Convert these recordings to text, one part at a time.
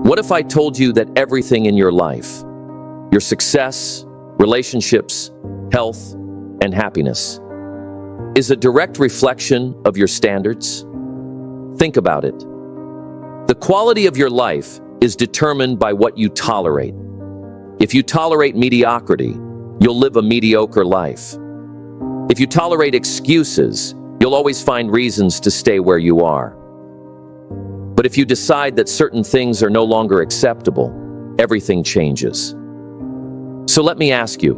What if I told you that everything in your life, your success, relationships, health, and happiness, is a direct reflection of your standards? Think about it. The quality of your life is determined by what you tolerate. If you tolerate mediocrity, you'll live a mediocre life. If you tolerate excuses, you'll always find reasons to stay where you are. But if you decide that certain things are no longer acceptable, everything changes. So let me ask you,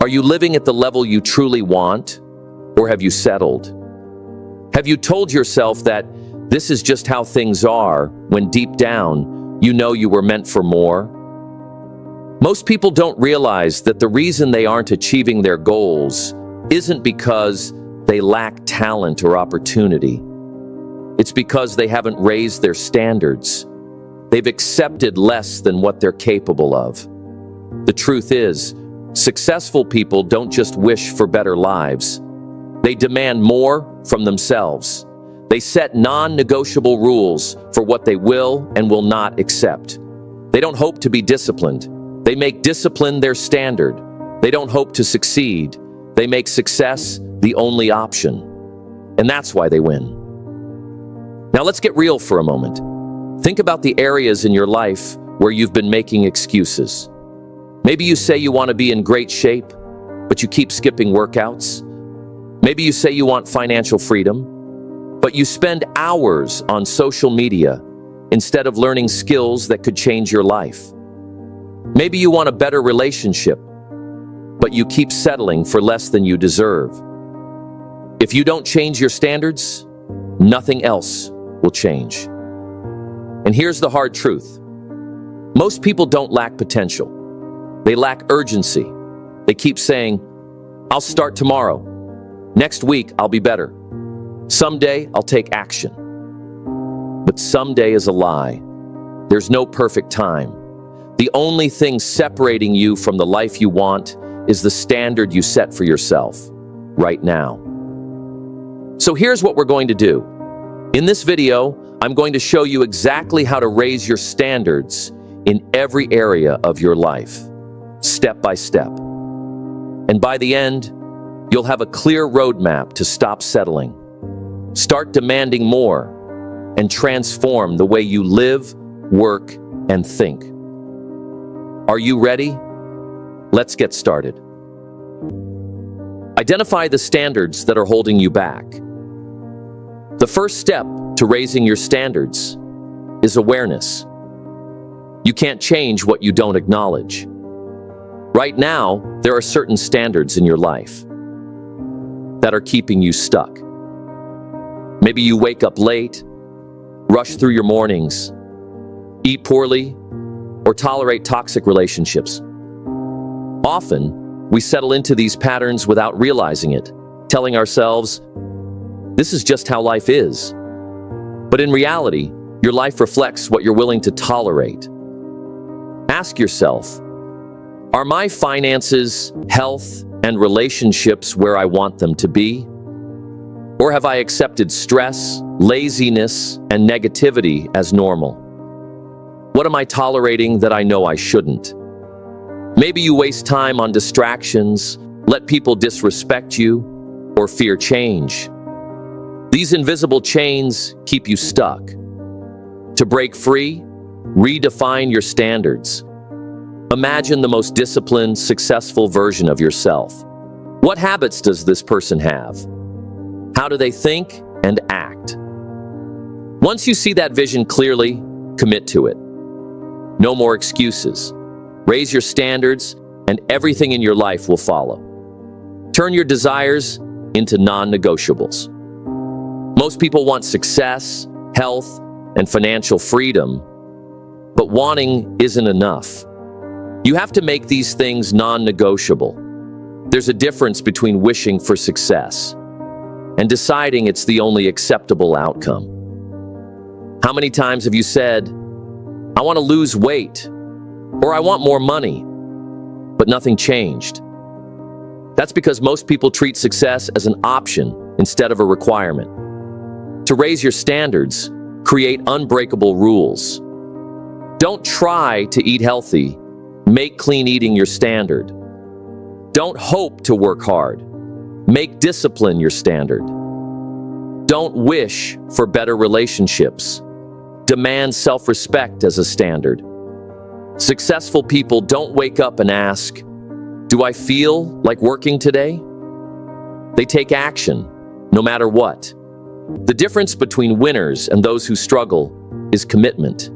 are you living at the level you truly want, or have you settled? Have you told yourself that this is just how things are, when deep down, you know you were meant for more? Most people don't realize that the reason they aren't achieving their goals isn't because they lack talent or opportunity. It's because they haven't raised their standards. They've accepted less than what they're capable of. The truth is, successful people don't just wish for better lives. They demand more from themselves. They set non-negotiable rules for what they will and will not accept. They don't hope to be disciplined. They make discipline their standard. They don't hope to succeed. They make success the only option. And that's why they win. Now let's get real for a moment. Think about the areas in your life where you've been making excuses. Maybe you say you want to be in great shape, but you keep skipping workouts. Maybe you say you want financial freedom, but you spend hours on social media instead of learning skills that could change your life. Maybe you want a better relationship, but you keep settling for less than you deserve. If you don't change your standards, nothing else will change. And here's the hard truth. Most people don't lack potential. They lack urgency. They keep saying, I'll start tomorrow. Next week, I'll be better. Someday, I'll take action. But someday is a lie. There's no perfect time. The only thing separating you from the life you want is the standard you set for yourself right now. So here's what we're going to do. In this video, I'm going to show you exactly how to raise your standards in every area of your life, step by step. And by the end, you'll have a clear roadmap to stop settling, start demanding more, and transform the way you live, work, and think. Are you ready? Let's get started. Identify the standards that are holding you back. The first step to raising your standards is awareness. You can't change what you don't acknowledge. Right now, there are certain standards in your life that are keeping you stuck. Maybe you wake up late, rush through your mornings, eat poorly, or tolerate toxic relationships. Often, we settle into these patterns without realizing it, telling ourselves, this is just how life is. But in reality, your life reflects what you're willing to tolerate. Ask yourself, are my finances, health, and relationships where I want them to be? Or have I accepted stress, laziness, and negativity as normal? What am I tolerating that I know I shouldn't? Maybe you waste time on distractions, let people disrespect you, or fear change. These invisible chains keep you stuck. To break free, redefine your standards. Imagine the most disciplined, successful version of yourself. What habits does this person have? How do they think and act? Once you see that vision clearly, commit to it. No more excuses. Raise your standards, and everything in your life will follow. Turn your desires into non-negotiables. Most people want success, health, and financial freedom, but wanting isn't enough. You have to make these things non-negotiable. There's a difference between wishing for success and deciding it's the only acceptable outcome. How many times have you said, I want to lose weight, or I want more money, but nothing changed? That's because most people treat success as an option instead of a requirement. To raise your standards, create unbreakable rules. Don't try to eat healthy. Make clean eating your standard. Don't hope to work hard. Make discipline your standard. Don't wish for better relationships. Demand self-respect as a standard. Successful people don't wake up and ask, "Do I feel like working today?" They take action, no matter what. The difference between winners and those who struggle is commitment.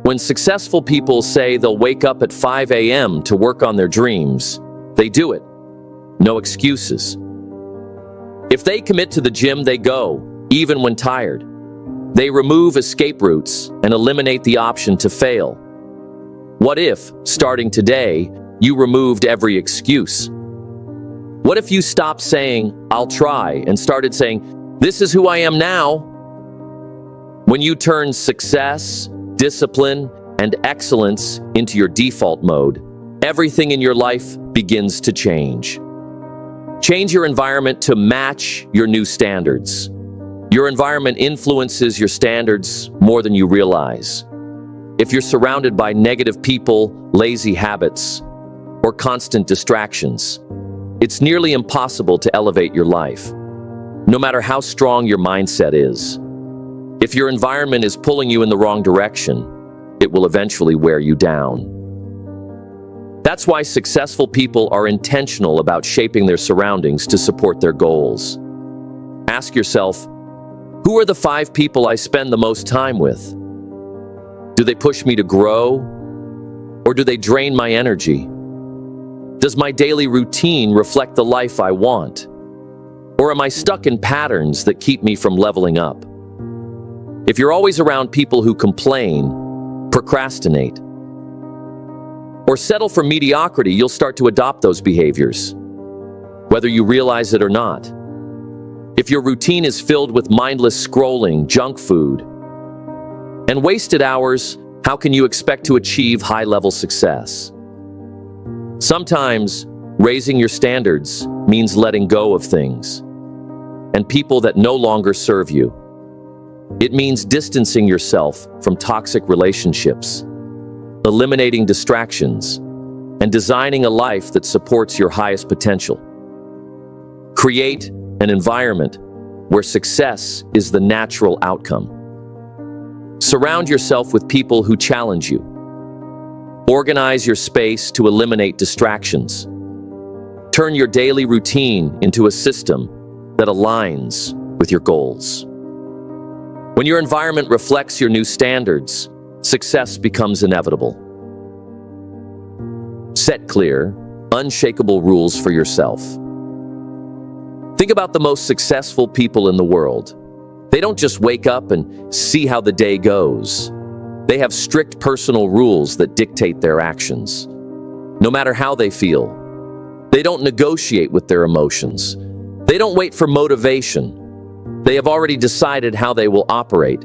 When successful people say they'll wake up at 5 a.m. to work on their dreams, they do it. No excuses. If they commit to the gym, they go, even when tired. They remove escape routes and eliminate the option to fail. What if, starting today, you removed every excuse? What if you stopped saying, "I'll try," and started saying, "This is who I am now"? When you turn success, discipline, and excellence into your default mode, everything in your life begins to change. Change your environment to match your new standards. Your environment influences your standards more than you realize. If you're surrounded by negative people, lazy habits, or constant distractions, it's nearly impossible to elevate your life, no matter how strong your mindset is. If your environment is pulling you in the wrong direction, it will eventually wear you down. That's why successful people are intentional about shaping their surroundings to support their goals. Ask yourself, who are the 5 people I spend the most time with? Do they push me to grow, or do they drain my energy? Does my daily routine reflect the life I want? Or am I stuck in patterns that keep me from leveling up? If you're always around people who complain, procrastinate, or settle for mediocrity, you'll start to adopt those behaviors, whether you realize it or not. If your routine is filled with mindless scrolling, junk food, and wasted hours, how can you expect to achieve high-level success? Sometimes, raising your standards means letting go of things and people that no longer serve you. It means distancing yourself from toxic relationships, eliminating distractions, and designing a life that supports your highest potential. Create an environment where success is the natural outcome. Surround yourself with people who challenge you. Organize your space to eliminate distractions. Turn your daily routine into a system that aligns with your goals. When your environment reflects your new standards, success becomes inevitable. Set clear, unshakable rules for yourself. Think about the most successful people in the world. They don't just wake up and see how the day goes. They have strict personal rules that dictate their actions, no matter how they feel. They don't negotiate with their emotions. They don't wait for motivation. They have already decided how they will operate,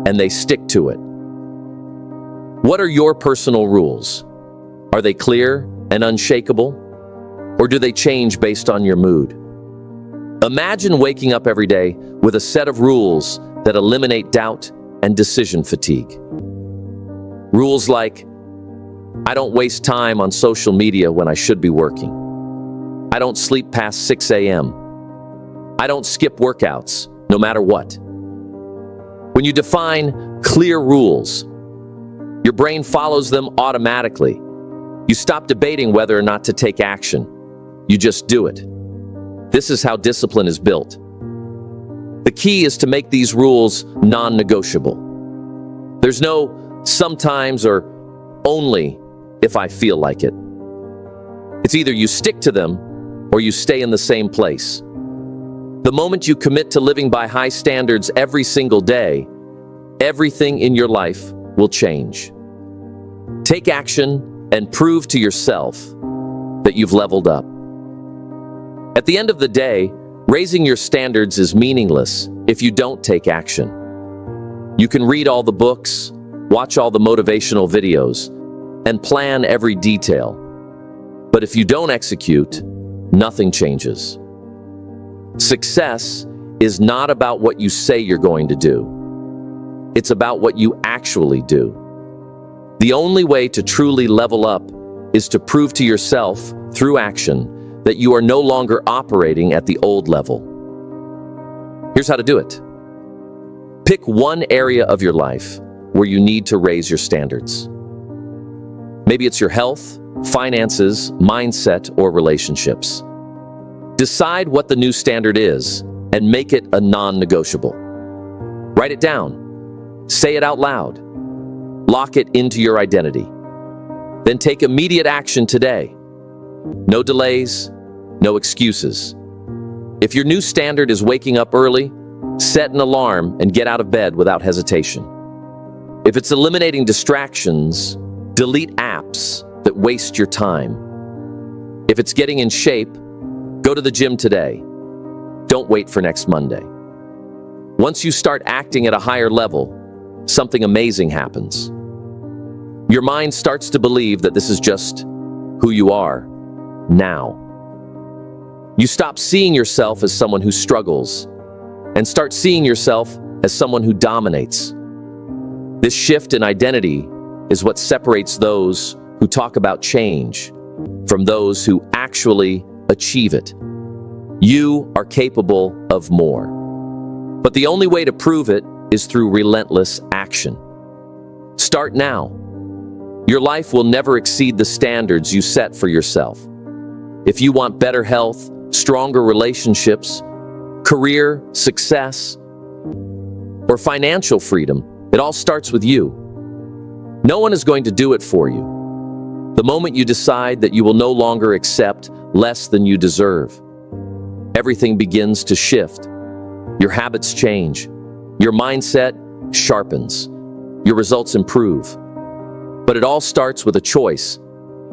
and they stick to it. What are your personal rules? Are they clear and unshakable? Or do they change based on your mood? Imagine waking up every day with a set of rules that eliminate doubt and decision fatigue. Rules like, I don't waste time on social media when I should be working. I don't sleep past 6 a.m. I don't skip workouts, no matter what. When you define clear rules, your brain follows them automatically. You stop debating whether or not to take action. You just do it. This is how discipline is built. The key is to make these rules non-negotiable. There's no sometimes or only if I feel like it. It's either you stick to them or you stay in the same place. The moment you commit to living by high standards every single day, everything in your life will change. Take action and prove to yourself that you've leveled up. At the end of the day, raising your standards is meaningless if you don't take action. You can read all the books, watch all the motivational videos, and plan every detail. But if you don't execute, nothing changes. Success is not about what you say you're going to do. It's about what you actually do. The only way to truly level up is to prove to yourself, through action, that you are no longer operating at the old level. Here's how to do it. Pick one area of your life where you need to raise your standards. Maybe it's your health, finances, mindset, or relationships. Decide what the new standard is and make it a non-negotiable. Write it down. Say it out loud. Lock it into your identity. Then take immediate action today. No delays, no excuses. If your new standard is waking up early, set an alarm and get out of bed without hesitation. If it's eliminating distractions, delete apps that waste your time. If it's getting in shape, go to the gym today. Don't wait for next Monday. Once you start acting at a higher level, something amazing happens. Your mind starts to believe that this is just who you are now. You stop seeing yourself as someone who struggles and start seeing yourself as someone who dominates. This shift in identity is what separates those who talk about change from those who actually achieve it. You are capable of more. But the only way to prove it is through relentless action. Start now. Your life will never exceed the standards you set for yourself. If you want better health, stronger relationships, career success, or financial freedom, it all starts with you. No one is going to do it for you. The moment you decide that you will no longer accept less than you deserve, everything begins to shift. Your habits change. Your mindset sharpens. Your results improve. But it all starts with a choice.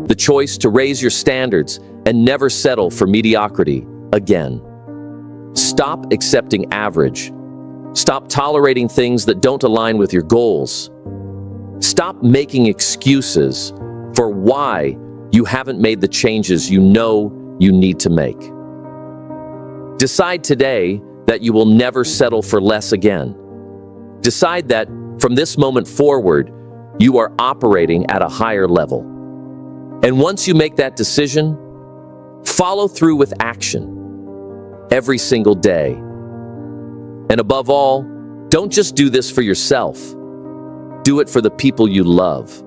The choice to raise your standards and never settle for mediocrity again. Stop accepting average. Stop tolerating things that don't align with your goals. Stop making excuses for why you haven't made the changes you know you need to make. Decide today that you will never settle for less again. Decide that from this moment forward, you are operating at a higher level. And once you make that decision, follow through with action every single day. And above all, don't just do this for yourself. Do it for the people you love.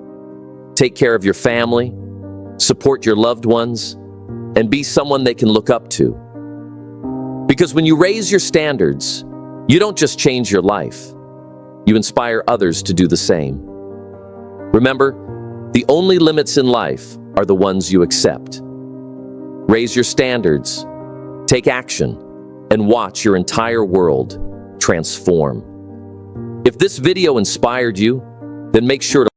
Take care of your family, support your loved ones, and be someone they can look up to. Because when you raise your standards, you don't just change your life, you inspire others to do the same. Remember, the only limits in life are the ones you accept. Raise your standards, take action, and watch your entire world transform. If this video inspired you, then make sure to